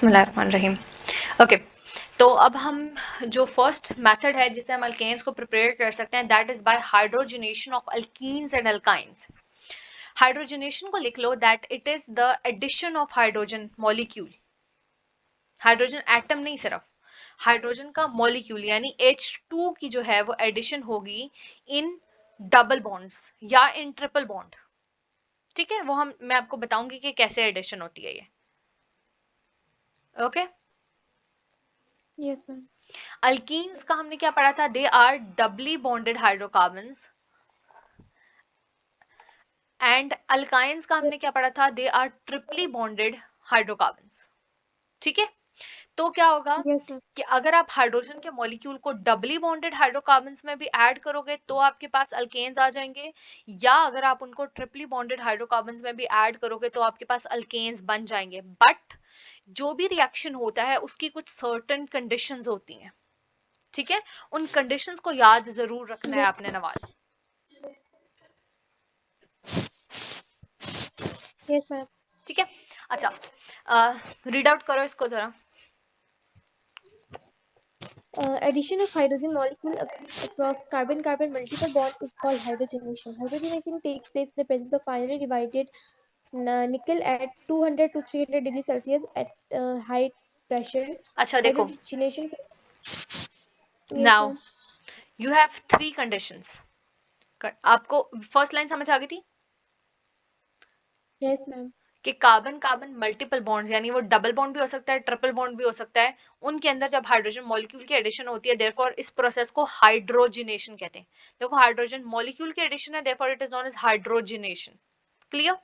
बिस्मिल्लाहिर्रहमानिर्रहीम। ओके, तो अब हम जो फर्स्ट मेथड है जिससे हम अल्केन्स को प्रिपेयर कर सकते हैं, that is by hydrogenation of alkenes and alkynes. Hydrogenation को लिख लो, that it is the addition of hydrogen molecule. Hydrogen atom नहीं, सिर्फ हाइड्रोजन का मॉलिक्यूल यानी H2 की जो है वो एडिशन होगी इन डबल बॉन्ड्स या इन ट्रिपल बॉन्ड। ठीक है, वो मैं आपको बताऊंगी कि कैसे एडिशन होती है ये। Okay, yes ma'am. अल्कीन्स का हमने क्या पढ़ा था? They are doubly bonded hydrocarbons. And alkynes का हमने क्या पढ़ा था? They are triply bonded hydrocarbons. ठीक है, तो क्या होगा यस मैम। कि अगर आप हाइड्रोजन के मॉलिक्यूल को डबली बॉन्डेड हाइड्रोकार्बन्स में भी ऐड करोगे तो आपके पास अल्केन्स आ जाएंगे, या अगर आप उनको ट्रिपली बॉन्डेड हाइड्रोकार्बन्स में भी ऐड करोगे तो आपके पास अल्केन्स बन जाएंगे। बट जो भी रिएक्शन होता है उसकी कुछ सर्टेन कंडीशंस होती हैं। ठीक है, उन कंडीशंस को याद जरूर रखना है आपने नवाज। Yes ma'am. ठीक है, अच्छा, रीड आउट करो इसको जरा। Addition of hydrogen molecule across carbon-carbon multiple bond is called hydrogenation. Hydrogenation takes place in the presence of finely divided nickel at 200 to 300 degrees Celsius at high pressure. अच्छा देखो, Hydrogenation. Yes now ma'am. You have three conditions. आपको first line समझ आ गई थी Yes ma'am. कि carbon carbon multiple bonds यानी वो double bond भी हो सकता है, ट्रिपल बॉन्ड भी हो सकता है, उनके अंदर जब हाइड्रोजन मॉलिक्यूल की एडिशन होती है, देयरफॉर इस प्रोसेस को हाइड्रोजिनेशन कहते हैं। देखो, हाइड्रोजन मॉलिक्यूल की एडिशन है, therefore it is known as hydrogenation. Clear?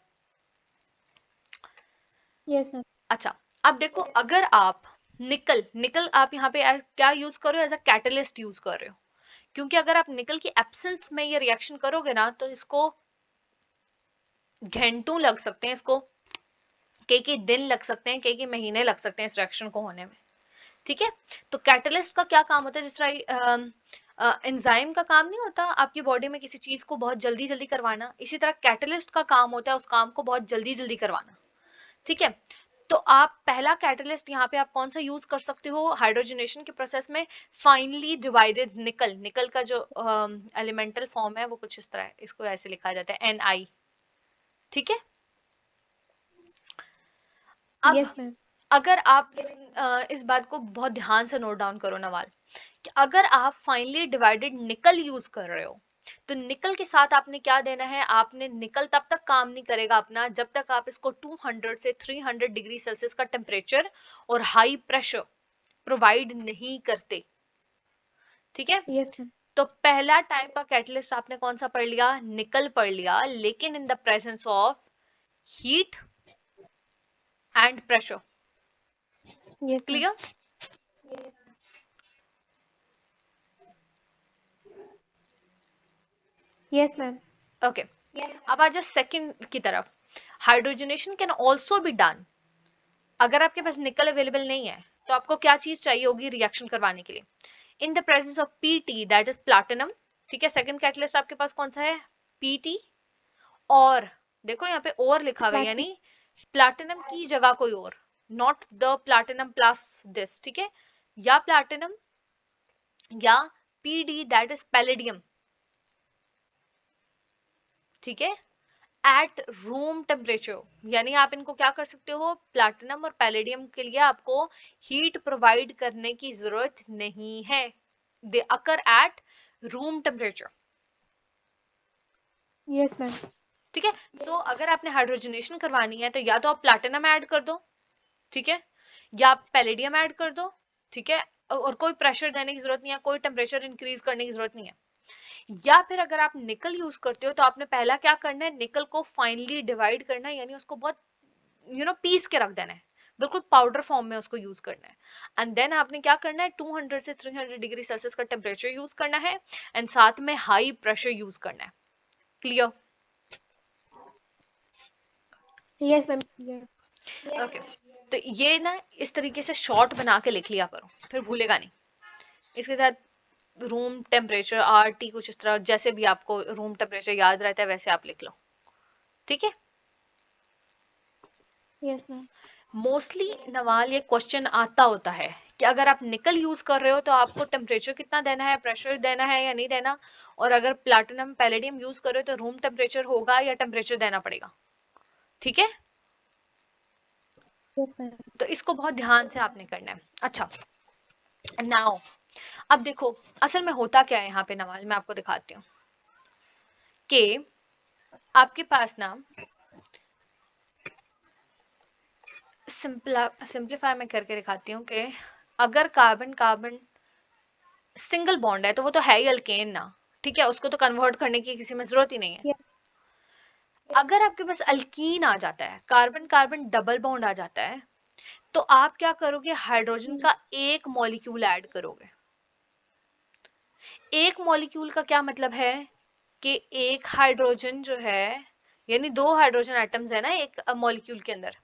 Yes ma'am. अच्छा, अब देखो, अगर आप निकल निकल आप यहाँ पे क्या यूज कर रहे हो? एज अ कैटलिस्ट यूज कर रहे हो, क्योंकि अगर आप निकल की एब्सेंस में ये रिएक्शन करोगे ना तो इसको घंटों लग सकते हैं, इसको कई दिन लग सकते हैं, कई महीने लग सकते हैं इस रिएक्शन को होने में। ठीक है, तो कैटलिस्ट का क्या काम होता है? जिस तरह एंजाइम का काम नहीं होता आपकी बॉडी में किसी चीज को बहुत जल्दी जल्दी करवाना, इसी तरह कैटलिस्ट का काम होता है उस काम को बहुत जल्दी जल्दी करवाना। ठीक है, तो आप पहला कैटलिस्ट यहाँ पे आप कौन सा यूज कर सकते हो हाइड्रोजनेशन के प्रोसेस में? फाइनली डिवाइडेड निकल। निकल का जो एलिमेंटल फॉर्म है वो कुछ इस तरह है, इसको ऐसे लिखा जाता है Ni। ठीक है, अब Yes ma'am. अगर आप इस बात को बहुत ध्यान से नोट डाउन करो नवाल, कि अगर आप फाइनली डिवाइडेड निकल यूज कर रहे हो तो निकल के साथ आपने क्या देना है? आपने निकल तब तक काम नहीं करेगा अपना जब तक आप इसको 200 से 300 डिग्री सेल्सियस का टेम्परेचर और हाई प्रेशर प्रोवाइड नहीं करते। ठीक है, Yes ma'am. तो पहला टाइप का कैटलिस्ट आपने कौन सा पढ़ लिया? निकल पढ़ लिया, लेकिन in the presence of heat and pressure. Yes ma'am. Clear? Yes ma'am. Okay, अब आ जाओ सेकंड की तरफ। Hydrogenation can also be done. अगर आपके पास निकल अवेलेबल नहीं है तो आपको क्या चीज चाहिए होगी रिएक्शन करवाने के लिए? In the presence of PT, that is platinum. ठीक है, सेकंड कैटलिस्ट आपके पास कौन सा है? पीटी। और देखो यहाँ पे और लिखा हुआ है, Platinum. यानी प्लैटिनम की जगह कोई और, not the platinum plus this. ठीक है, या प्लैटिनम या पीडी, दैट इज पैलेडियम। ठीक है, एट रूम टेम्परेचर, यानी आप इनको क्या कर सकते हो? प्लैटिनम और पैलेडियम के लिए आपको हीट प्रोवाइड करने की जरूरत नहीं है, they occur at room temperature. Yes ma'am. ठीक है, तो अगर आपने हाइड्रोजनेशन करवानी है तो या तो आप प्लैटिनम ऐड कर दो, ठीक है, या आप पैलेडियम ऐड कर दो। ठीक है, और कोई प्रेशर देने की जरूरत नहीं है, कोई टेम्परेचर इंक्रीज करने की जरूरत नहीं है। या फिर अगर आप निकल यूज करते हो तो आपने पहला क्या करना है? निकल को फाइनली डिवाइड करना है, यानी उसको बहुत पीस के रख देना है, बिल्कुल पाउडर फॉर्म में उसको यूज करना है। एंड देन आपने क्या करना है? 200 से 300 डिग्री सेल्सियस का टेम्परेचर यूज करना है, एंड साथ में हाई प्रेशर यूज करना है। Clear? Yes ma'am. Yes. Okay, तो ये ना इस तरीके से शॉर्ट बना के लिख लिया करो, फिर भूलेगा नहीं। इसके साथ रूम टेम्परेचर RT कुछ इस तरह, जैसे भी आपको रूम टेम्परेचर याद रहता है वैसे आप लिख लो। ठीक है, Yes ma'am. मोस्टली नवाल ये क्वेश्चन आता होता है कि अगर आप निकल यूज कर रहे हो तो आपको टेम्परेचर कितना देना है, प्रेशर देना है या नहीं देना, और अगर प्लैटिनम पैलेडियम यूज कर रहे हो तो रूम टेम्परेचर होगा या टेम्परेचर देना पड़ेगा। ठीक है, यस मैम। तो इसको बहुत ध्यान से आपने करना है। अच्छा, नाउ अब देखो असल में होता क्या है यहाँ पे नवाल, मैं आपको दिखाती हूँ कि आपके पास ना सिंप्लीफाई मैं करके दिखाती हूँ कि अगर कार्बन कार्बन सिंगल बॉन्ड है तो वो तो है ही अल्केन ना, ठीक है, उसको तो कन्वर्ट करने की किसी में जरूरत ही नहीं है। यस। अगर आपके पास अल्कीन आ जाता है, कार्बन कार्बन डबल बॉन्ड आ जाता है, तो आप क्या करोगे, हाइड्रोजन का एक मॉलिक्यूल ऐड करोगे। एक मॉलिक्यूल का क्या मतलब है कि एक हाइड्रोजन जो है, यानी दो हाइड्रोजन एटम्स है ना एक मॉलिक्यूल के अंदर,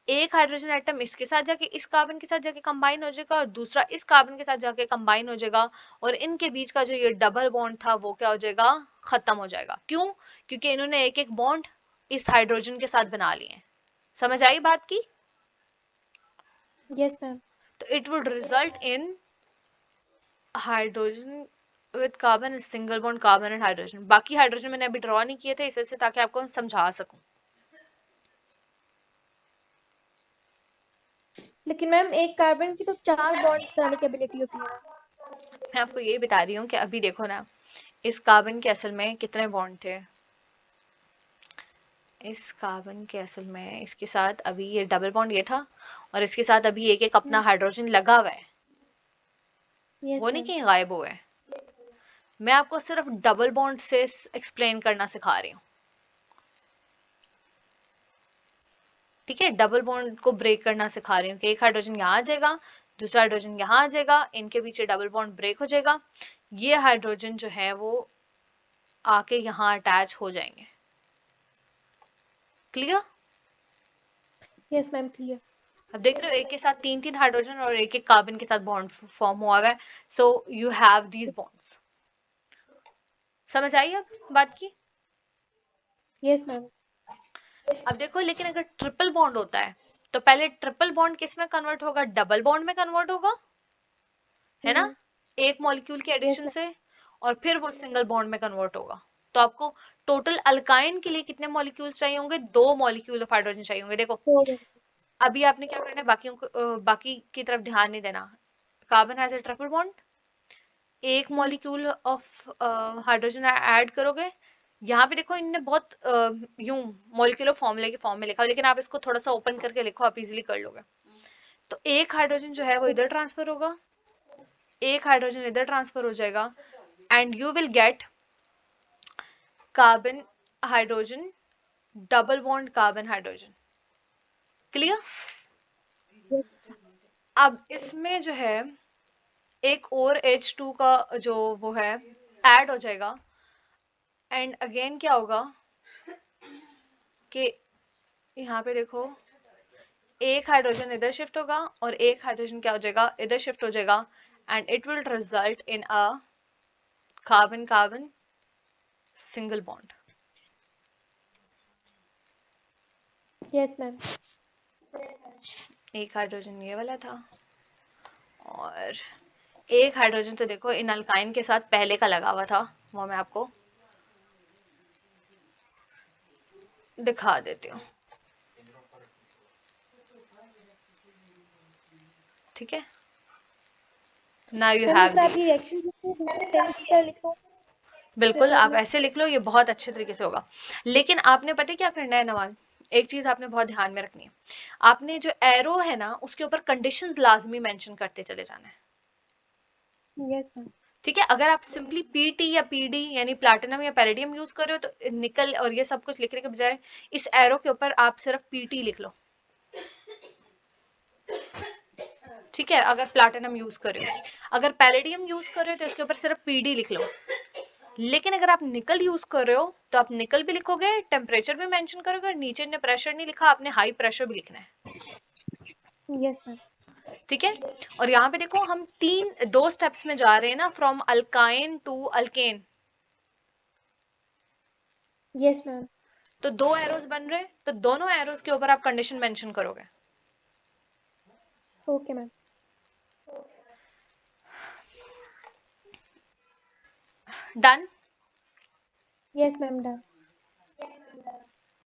एक हाइड्रोजन एटम इसके साथ जाके इस कार्बन के साथ जाके कंबाइन हो जाएगा और दूसरा इस कार्बन के साथ जाके कंबाइन हो जाएगा, और इनके बीच का जो ये डबल बॉन्ड था वो क्या हो जाएगा, खत्म हो जाएगा। क्यों? क्योंकि इन्होंने एक एक बॉन्ड इस हाइड्रोजन के साथ बना लिए हैं। समझ आई बात की? Yes ma'am. तो it would result in hydrogen with carbon, single bond carbon and hydrogen. बाकी हाइड्रोजन मैंने अभी ड्रॉ नहीं किए थे इस वजह से, ताकि आपको समझा सकूं। लेकिन मैम एक कार्बन की तो 4 बॉन्ड्स बनाने की एबिलिटी होती है। मैं आपको ये बता रही हूँ कि अभी देखो ना, इस कार्बन के असल में कितने बॉन्ड थे, इस कार्बन के असल में इसके साथ अभी ये डबल बॉन्ड ये था, और इसके साथ अभी एक एक अपना हाइड्रोजन लगा हुआ है, वो यस नहीं मैम। कहीं गायब हुआ है। मैं आपको सिर्फ डबल बॉन्ड से एक्सप्लेन करना सिखा रही हूँ। ठीक है, डबल बॉन्ड को ब्रेक करना सिखा रही हूँ कि एक हाइड्रोजन यहाँ आ जाएगा, दूसरा हाइड्रोजन यहाँ आ जाएगा, इनके पीछे डबल बॉन्ड ब्रेक हो जाएगा, ये हाइड्रोजन जो है वो आके यहाँ अटैच हो जाएंगे। क्लियर? Yes ma'am clear. अब देख रहे हो एक के साथ तीन तीन हाइड्रोजन और एक एक कार्बन के साथ बॉन्ड फॉर्म हुआ है। So you have these bonds. समझ आई अब बात की? Yes ma'am. अब देखो लेकिन अगर ट्रिपल बॉन्ड होता है तो पहले ट्रिपल बॉन्ड किस में कन्वर्ट होगा, डबल बॉन्ड में कन्वर्ट होगा, है ना, एक मॉलिक्यूल के यस एडिशन मैम। से, और फिर वो सिंगल बॉन्ड में कन्वर्ट होगा। तो आपको टोटल अल्काइन के लिए कितने मॉलिक्यूल्स चाहिए होंगे, दो मॉलिक्यूल ऑफ हाइड्रोजन चाहिए होंगे। देखो अभी आपने क्या करना है, बाकियों को बाकी की तरफ ध्यान नहीं देना। Carbon has a triple bond, एक मॉलिक्यूल ऑफ हाइड्रोजन ऐड करोगे। यहाँ पे देखो इनने बहुत यूं मॉलिक्यूलर फॉर्मूले के फॉर्म में लिखा, लेकिन आप इसको थोड़ा सा ओपन करके लिखो, आप इजीली कर लोगे। तो एक हाइड्रोजन जो है वो इधर ट्रांसफर होगा, एक हाइड्रोजन इधर ट्रांसफर हो जाएगा, and you will get carbon hydrogen double bond carbon hydrogen. Clear? अब इसमें जो है एक और H2 का जो वो है ऐड हो जाएगा, एंड अगेन क्या होगा कि यहाँ पे देखो एक हाइड्रोजन इधर शिफ्ट होगा और एक हाइड्रोजन क्या हो जाएगा, इधर शिफ्ट हो जाएगा, and it will result in a carbon carbon single bond. Yes ma'am. एक हाइड्रोजन ये वाला था, और एक हाइड्रोजन तो देखो इन अल्काइन के साथ पहले का लगा हुआ था, वो मैं आपको दिखा देती हूँ। ठीक है, नाउ यू मैम हैव जैसे आप ये दीज। रिएक्शन लिख लो बिल्कुल पेपर आप में। ऐसे लिख लो, ये बहुत अच्छे तरीके से होगा। लेकिन आपने पता है क्या करना है नवाज, एक चीज आपने बहुत ध्यान में रखनी है, आपने जो एरो है ना उसके ऊपर कंडीशंस लाजमी मेंशन करते चले जाना है। Yes ma'am. ठीक है, अगर आप सिंपली पीटी या पीडी यानी प्लैटिनम या पैलेडियम यूज कर रहे हो तो निकल और ये सब कुछ लिखने के बजाय इस एरो के ऊपर आप सिर्फ पीटी लिख लो। ठीक है, अगर प्लैटिनम यूज कर रहे हो, अगर पैलेडियम यूज कर रहे हो तो इसके ऊपर सिर्फ पीडी लिख लो। लेकिन अगर आप निकल यूज कर रहे हो तो आप निकल भी लिखोगे, टेम्परेचर भी मेंशन करोगे, और नीचे ने प्रेशर नहीं लिखा, आपने हाई प्रेशर भी लिखना है। Yes ma'am. ठीक है, और यहाँ पे देखो हम दो स्टेप्स में जा रहे हैं ना, from alkyne to alkane. Yes ma'am. तो दो एरोज बन रहे हैं, तो दोनों एरोज के ऊपर आप कंडीशन मेंशन करोगे। Okay, ma'am. Done? Yes, ma'am, done.